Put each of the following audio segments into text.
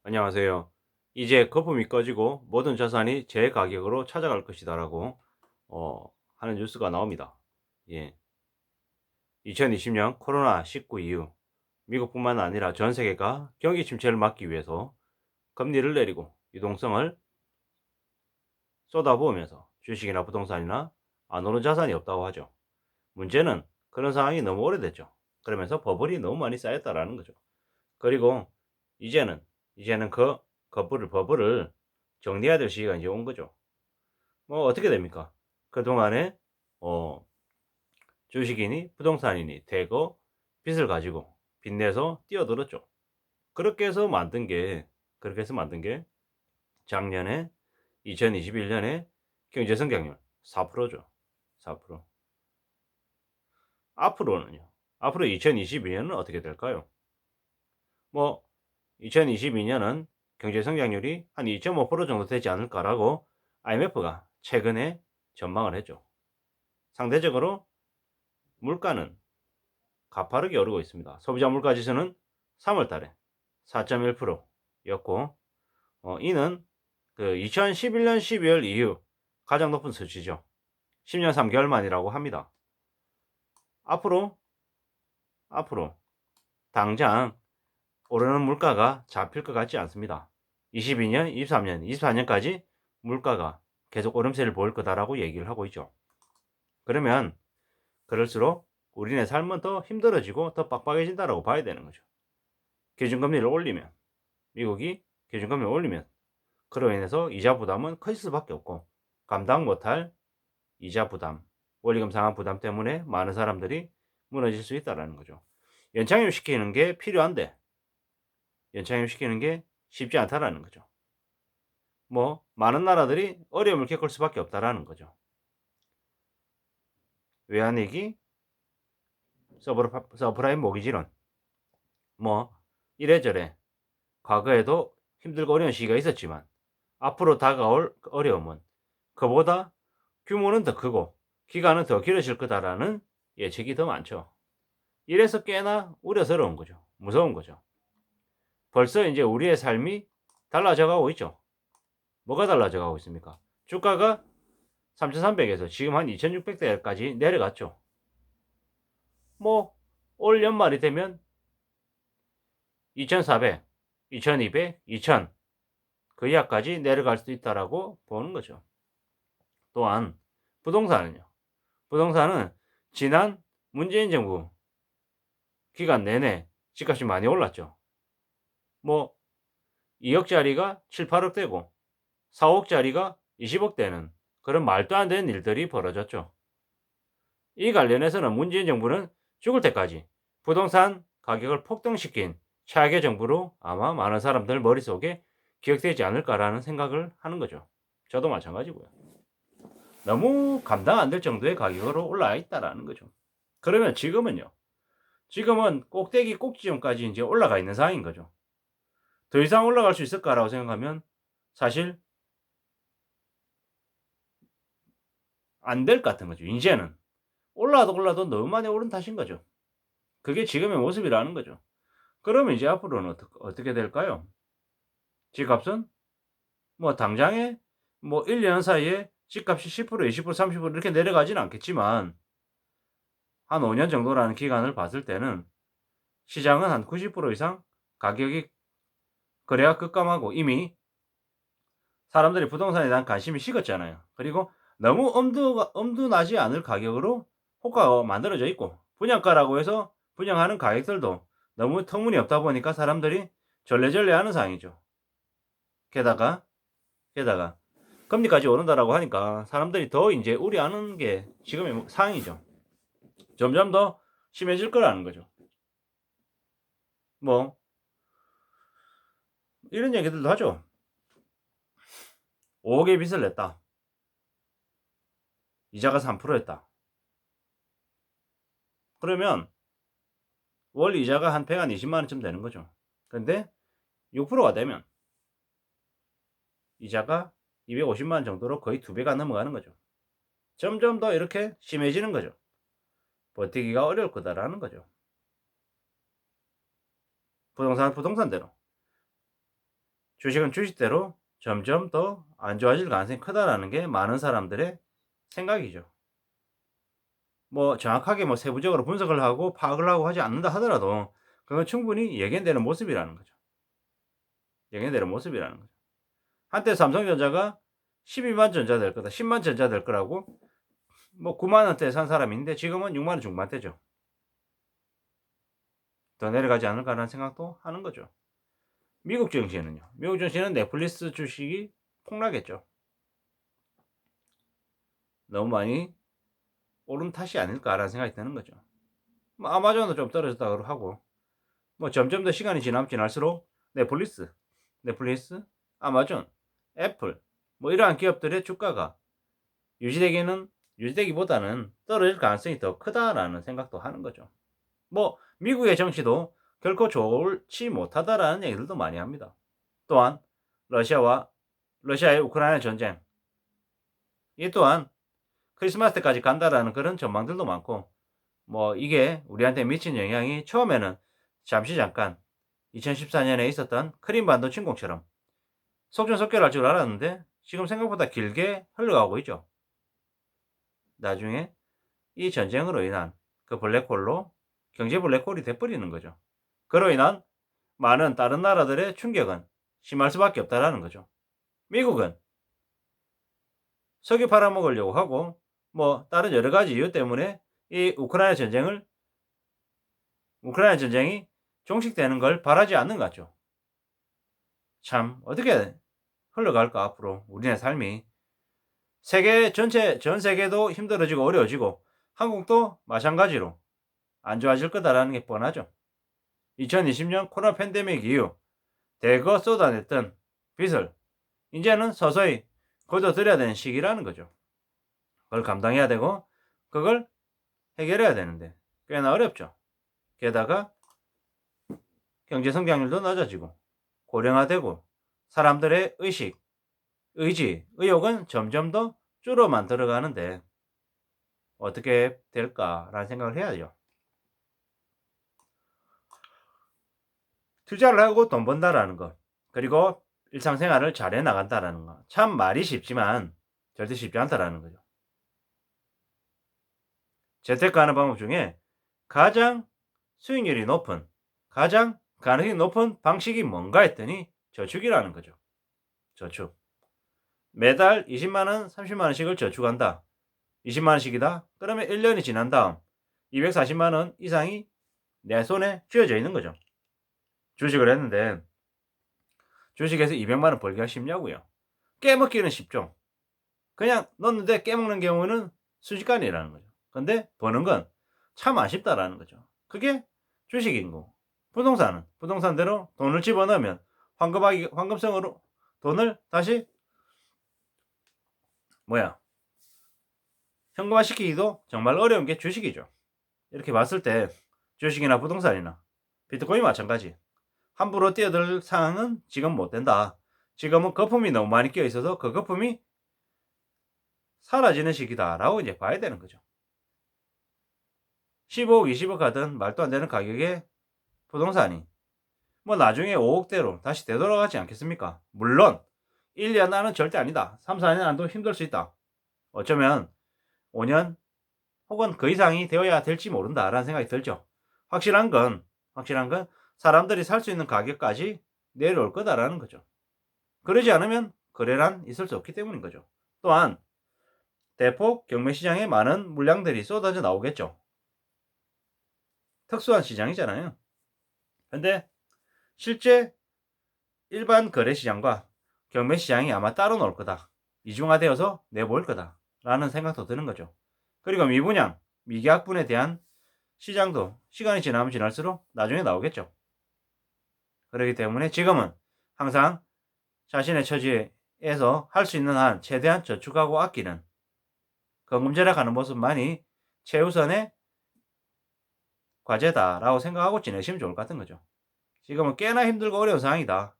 안녕하세요. 이제 거품이 꺼지고 모든 자산이 제 가격으로 찾아갈 것이다라고 하는 뉴스가 나옵니다. 예. 2020년 코로나19 이후 미국뿐만 아니라 전 세계가 경기 침체를 막기 위해서 금리를 내리고 유동성을 쏟아부으면서 주식이나 부동산이나 안 오른 자산이 없다고 하죠. 문제는 그런 상황이 너무 오래됐죠. 그러면서 버블이 너무 많이 쌓였다라는 거죠. 그리고 이제는 그 버블을 정리해야 될 시기가 이제 온 거죠. 뭐 어떻게 됩니까? 그동안에 어 주식이니 부동산이니 대거 빚을 가지고 빚내서 뛰어들었죠. 그렇게 해서 만든 게 작년에 2021년에 경제 성장률 4%죠. 4%. 앞으로는요. 앞으로 2022년은 어떻게 될까요? 뭐 2022년은 경제 성장률이 한 2.5% 정도 되지 않을까라고 IMF가 최근에 전망을 했죠. 상대적으로 물가는 가파르게 오르고 있습니다. 소비자 물가 지수는 3월 달에 4.1%였고 이는 그 2011년 12월 이후 가장 높은 수치죠. 10년 3개월 만이라고 합니다. 앞으로 당장 오르는 물가가 잡힐 것 같지 않습니다. 22년, 23년, 24년까지 물가가 계속 오름세를 보일 거다라고 얘기를 하고 있죠. 그러면 그럴수록 우리네 삶은 더 힘들어지고 더 빡빡해진다라고 봐야 되는 거죠. 기준금리를 올리면 미국이 기준금리를 올리면 그로 인해서 이자 부담은 커질 수밖에 없고 감당 못할 이자 부담, 원리금 상환 부담 때문에 많은 사람들이 무너질 수 있다라는 거죠. 연착륙 시키는 게 필요한데 연착륙 시키는 게 쉽지 않다라는 거죠. 뭐 많은 나라들이 어려움을 겪을 수밖에 없다라는 거죠. 외환위기, 서브라임 모기지론, 뭐 이래저래 과거에도 힘들고 어려운 시기가 있었지만 앞으로 다가올 어려움은 그보다 규모는 더 크고 기간은 더 길어질 거다라는 예측이 더 많죠. 이래서 꽤나 우려스러운 거죠. 무서운 거죠. 벌써 이제 우리의 삶이 달라져 가고 있죠. 뭐가 달라져 가고 있습니까? 주가가 3,300에서 지금 한 2,600대까지 내려갔죠. 뭐 올 연말이 되면 2,400, 2,200, 2,000 그 이하까지 내려갈 수도 있다라고 보는 거죠. 또한 부동산은요. 부동산은 지난 문재인 정부 기간 내내 집값이 많이 올랐죠. 뭐 2억짜리가 7, 8억 되고 4억짜리가 20억 되는 그런 말도 안 되는 일들이 벌어졌죠. 이 관련해서는 문재인 정부는 죽을 때까지 부동산 가격을 폭등시킨 최악의 정부로 아마 많은 사람들 머릿속에 기억되지 않을까라는 생각을 하는 거죠. 저도 마찬가지고요. 너무 감당 안 될 정도의 가격으로 올라와 있다라는 거죠. 그러면 지금은요. 지금은 꼭대기 꼭지점까지 이제 올라가 있는 상황인 거죠. 더 이상 올라갈 수 있을까라고 생각하면 사실 안 될 것 같은 거죠. 인제는. 올라도 너무 많이 오른 탓인 거죠. 그게 지금의 모습이라는 거죠. 그러면 이제 앞으로는 어떻게 될까요? 집값은 뭐 당장에 뭐 1년 사이에 집값이 10% 20% 30% 이렇게 내려가지는 않겠지만 한 5년 정도라는 기간을 봤을 때는 시장은 한 90% 이상 가격이 거래가 급감하고 이미 사람들이 부동산에 대한 관심이 식었잖아요. 그리고 너무 엄두 나지 않을 가격으로 호가가 만들어져 있고 분양가라고 해서 분양하는 가격들도 너무 터무니없다 보니까 사람들이 절레절레하는 상황이죠. 게다가 금리까지 오른다라고 하니까 사람들이 더 인제 우려하는 게 지금의 상황이죠. 점점 더 심해질 거라는 거죠. 뭐 이런 얘기들도 하죠. "5 억의 빚을 냈다. 이자가 3% 였다." 그러면 월 이자가 한 120만 원쯤 되는 거죠. 근데 6%가 되면 이자가 250만 원 정도로 거의 2 배가 넘어가는 거죠. 점점 더 이렇게 심해지는 거죠. 버티기가 어려울 거다라는 거죠. 부동산은 부동산대로. 주식은 주식대로 점점 더 안 좋아질 가능성이 크다라는 게 많은 사람들의 생각이죠. 뭐 정확하게 뭐 세부적으로 분석을 하고 파악을 하고 하지 않는다 하더라도 그건 충분히 예견되는 모습이라는 거죠. 예견되는 모습이라는 거죠. 한때 삼성전자가 12만 전자 될 거다. 10만 전자 될 거라고 뭐 9만 원대에 산 사람이 있는데 지금은 6만 원 중반대죠. 더 내려가지 않을까라는 생각도 하는 거죠. 미국 증시는요. 미국 증시는 넷플릭스 주식이 폭락했죠. 너무 많이 오른 탓이 아닐까라는 생각이 드는 거죠. 뭐 아마존도 좀 떨어졌다고 하고 뭐 점점 더 시간이 지나면 지날수록 넷플릭스, 아마존, 애플 뭐 이러한 기업들의 주가가 유지되기보다는 떨어질 가능성이 더 크다라는 생각도 하는 거죠. 뭐 미국의 정치도 결코 좋지 못하다라는 얘기들도 많이 합니다. 또한 러시아의 우크라이나 전쟁 이 또한 크리스마스 때까지 간다라는 그런 전망들도 많고 뭐 이게 우리한테 미친 영향이 처음에는 잠깐 2014년에 있었던 크림반도 침공처럼 속전속결할 줄 알았는데 지금 생각보다 길게 흘러가고 있죠. 나중에 이 전쟁으로 인한 그 블랙홀로 경제 블랙홀이 돼버리는 거죠. 그로 인한 많은 다른 나라들의 충격은 심할 수밖에 없다라는 거죠. 미국은 석유 팔아먹으려고 하고 뭐 다른 여러 가지 이유 때문에 이 우크라이나 전쟁이 종식되는 걸 바라지 않는 것 같죠. 참 어떻게 흘러갈까 앞으로 우리네 삶이 전 세계도 힘들어지고 어려워지고 한국도 마찬가지로 안 좋아질 거다라는 게 뻔하죠. 2020년 코로나 팬데믹 이후 대거 쏟아냈던 빚을 이제는 서서히 거둬들여야 되는 시기라는 거죠. 그걸 감당해야 되고 그걸 해결해야 되는데 꽤나 어렵죠. 게다가 경제 성장률도 낮아지고 고령화되고 사람들의 의지, 의욕은 점점 더 줄어만 들어가는데 어떻게 될까라는 생각을 해야죠. 투자를 하고 돈 번다라는 것, 그리고 일상생활을 잘해 나간다라는 것. 참 말이 쉽지만 절대 쉽지 않다라는 거죠. 재테크하는 방법 중에 가장 수익률이 높은, 가장 가능성이 높은 방식이 뭔가 했더니 저축이라는 거죠. 저축. 매달 20만 원, 30만 원씩을 저축한다. 20만 원씩이다. 그러면 1년이 지난 다음 240만 원 이상이 내 손에 쥐어져 있는 거죠. 주식을 했는데 주식에서 200만 원 벌기가 쉽냐고요. 깨먹기는 쉽죠. 그냥 넣었는데 깨먹는 경우는 순식간이라는 거죠. 근데 버는 건 참 아쉽다라는 거죠. 그게 주식인 거. 부동산대로 돈을 집어넣으면 황금성으로 돈을 다시 현금화 시키기도 정말 어려운 게 주식이죠. 이렇게 봤을 때 주식이나 부동산이나 비트코인 마찬가지. 함부로 뛰어들 상황은 지금 못 된다. 지금은 거품이 너무 많이 끼어 있어서 그 거품이 사라지는 시기다라고 이제 봐야 되는 거죠. 15억, 20억 하던 말도 안 되는 가격의 부동산이 뭐 나중에 5억대로 다시 되돌아가지 않겠습니까? 물론 1년 안은 절대 아니다. 3, 4년 안도 힘들 수 있다. 어쩌면 5년 혹은 그 이상이 되어야 될지 모른다라는 생각이 들죠. 확실한 건 사람들이 살 수 있는 가격까지 내려올 거다라는 거죠. 그러지 않으면 거래란 있을 수 없기 때문인 거죠. 또한 대폭 경매 시장에 많은 물량들이 쏟아져 나오겠죠. 특수한 시장이잖아요. 근데 실제 일반 거래 시장과 경매 시장이 아마 따로 놀 거다. 이중화되어서 내보일 거다. 라는 생각도 드는 거죠. 그리고 미계약분에 대한 시장도 시간이 지나면 지날수록 나중에 나오겠죠. 그렇기 때문에 지금은 항상 자신의 처지에서 할 수 있는 한 최대한 저축하고 아끼는 건금절약하는 모습만이 최우선의 과제다라고 생각하고 지내시면 좋을 것 같은 거죠. 지금은 꽤나 힘들고 어려운 상황이다.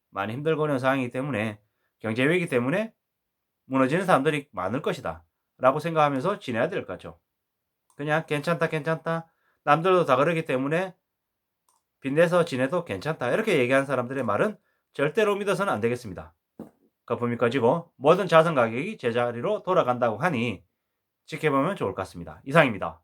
많이 힘들고 어려운 상황이기 때문에 경제 위기 때문에 무너지는 사람들이 많을 것이다. 라고 생각하면서 지내야 될 거죠. 그냥 괜찮다. 남들도 다 그러기 때문에 빚내서 지내도 괜찮다. 이렇게 얘기하는 사람들의 말은 절대로 믿어서는 안 되겠습니다. 거품이 꺼지고 모든 자산 가격이 제자리로 돌아간다고 하니 지켜보면 좋을 것 같습니다. 이상입니다.